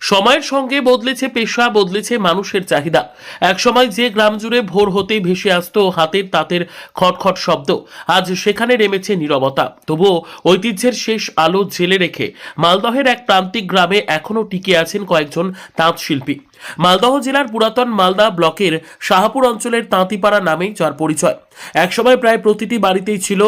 সময়ের সঙ্গে বদলেছে পেশা, বদলেছে মানুষের চাহিদা। একসময় যে গ্রাম জুড়ে ভোর হতেই ভেসে আসতো হাতের তাঁতের খটখট শব্দ, আজ সেখানে নেমেছে নীরবতা। তবুও ঐতিহ্যের শেষ আলো জেলে রেখে মালদহের এক প্রান্তিক গ্রামে এখনো টিকে আছেন কয়েকজন তাঁত শিল্পী। মালদহ জেলার পুরাতন মালদা ব্লকের শাহপুর অঞ্চলের তাঁতিপাড়া নামেই যার পরিচয়। একসময় প্রায় প্রতিটি বাড়িতেই ছিল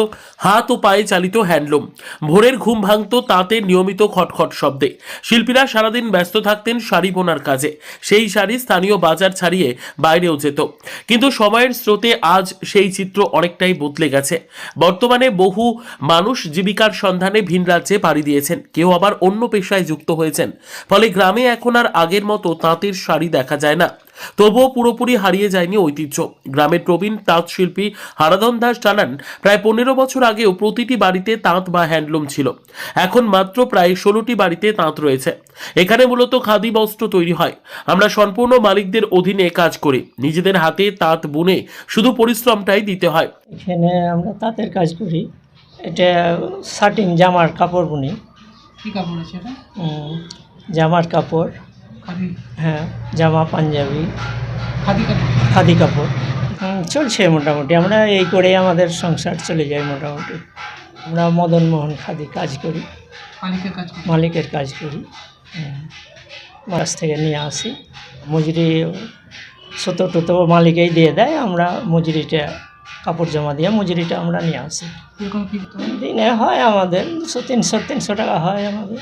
হাত ও পায়ে চালিত হ্যান্ডলুম। ভোরের ঘুম ভাঙত তাঁতের নিয়মিত খটখট শব্দে। শিল্পীরা সারাদিন ব্যস্ত থাকতেন শাড়ি বোনার কাজে। সেই শাড়ি স্থানীয় বাজার ছাড়িয়ে বাইরেও যেত। কিন্তু সময়ের স্রোতে আজ সেই চিত্র অনেকটাই বদলে গেছে। বর্তমানে বহু মানুষ জীবিকার সন্ধানে ভিন রাজ্যে পাড়ি দিয়েছেন, কেউ আবার অন্য পেশায় যুক্ত হয়েছেন। ফলে গ্রামে এখন আর আগের মতো তাঁতের শাড়ি দেখা যায় না। তবুও পুরোপুরি হারিয়ে যায়নি ঐতিহ্য। গ্রামের প্রবীণ তাঁত শিল্পী হারাধন দাস জানান, প্রায় 15 বছর আগেও প্রতিটি বাড়িতে তাঁত বা হ্যান্ডলুম ছিল। এখন মাত্র প্রায় 16টি বাড়িতে তাঁত রয়েছে। এখানে মূলত খাদি বস্ত্র তৈরি হয়। আমরা সম্পূর্ণ মালিকদের অধীনে কাজ করি। নিজেদের হাতে তাঁত বুনে শুধু পরিশ্রমটাই দিতে হয়। এখানে আমরা তাঁতের কাজ করি। এটা শার্টিং, জামার কাপড় বুনি। কি কাপড় আছে এটা? জামার কাপড়, খাদি? হ্যাঁ, জামা, পাঞ্জাবি, খাদি কাপড়? খাদি কাপড়। চলছে মোটামুটি, আমরা এই করে আমাদের সংসার চলে যায় মোটামুটি। আমরা মদন মোহন খাদি কাজ করি, মালিকের কাজ করে? মালিকের কাজ করি। মাস থেকে নিয়ে আসি, মজুরি সুতো মালিকেই দিয়ে দেয়। আমরা মজুরিটা, কাপড় জমা দিয়ে মজুরিটা আমরা নিয়ে আসি। এরকম কি দিনে হয় আমাদের 200-300 টাকা হয় আমাদের।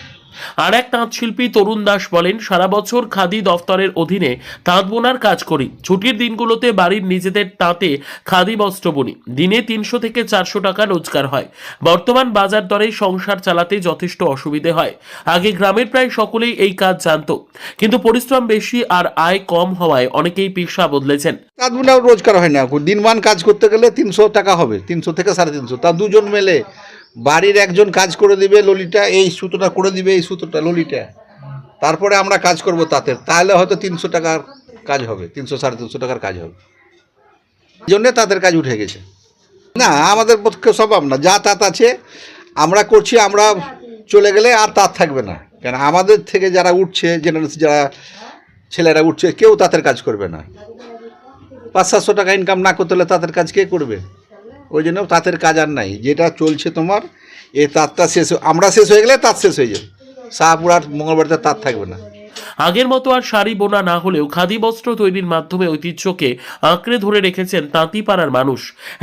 আর এক তাঁত শিল্পী তরুণ দাস বলেন, সারা বছর খাদি দফতরের অধীনে তাঁত বোনার কাজ করি। ছুটির দিনগুলোতে বাড়ির নিজেদের তাঁতে খাদি বস্ত্র বুনি। দিনে 300 থেকে 400 টাকা রোজগার হয়। বর্তমান বাজার দরে সংসার চালাতে যথেষ্ট অসুবিধে হয়। আগে গ্রামের প্রায় সকলেই এই কাজ জানত, কিন্তু পরিশ্রম বেশি আর আয় কম হওয়ায় অনেকেই পেশা বদলেছেন। তাঁত বোনার রোজগার হয় না। দিনমান কাজ করতে গেলে 300 টাকা হবে, 300 থেকে 350। তা দুজন মেলে বাড়ির একজন কাজ করে দিবে, ললিটা এই সুতোটা করে দিবে, এই সুতোটা ললিটা, তারপরে আমরা কাজ করব তাঁতের। তাহলে হয়তো 300 টাকার কাজ হবে, 300-350 টাকার কাজ হবে। এই জন্যে তাঁতের কাজ উঠে গেছে। না, আমাদের পক্ষে সম্ভব না। যা তাঁত আছে আমরা করছি, আমরা চলে গেলে আর তাঁত থাকবে না। কেন আমাদের থেকে যারা উঠছে, জেনারেশন যারা ছেলেরা উঠছে, কেউ তাঁতের কাজ করবে না। 500-700 টাকা ইনকাম না করতে হলে তাঁতের কাজ কে করবে? ওই জন্য তাঁতের কাজ আর নাই। যেটা চলছে তোমার, এই তাঁতটা শেষ, আমরা শেষ হয়ে গেলে তাঁত শেষ হয়ে যাবে। শাহপুর আর মঙ্গলবাড়িতে তাঁত থাকবে না। আগের মতো আর শাড়ি বোনা না হলেও খাদি বস্ত্র তৈরির মাধ্যমে ঐতিহ্যকে আঁকড়ে ধরে রেখেছেন তাঁতিপাড়ার মানুষ।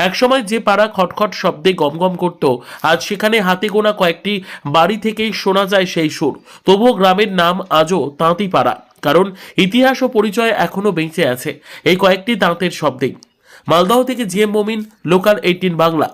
একসময় যে পাড়া খটখট শব্দে গমগম করত, আজ সেখানে হাতে গোনা কয়েকটি বাড়ি থেকেই শোনা যায় সেই সুর। তবুও গ্রামের নাম আজও তাঁতিপাড়া, কারণ ইতিহাস ও পরিচয় এখনো বেঁচে আছে এই কয়েকটি তাঁতের শব্দেই। মালদহ থেকে জিএম মমিন, লোকাল 18 বাংলা।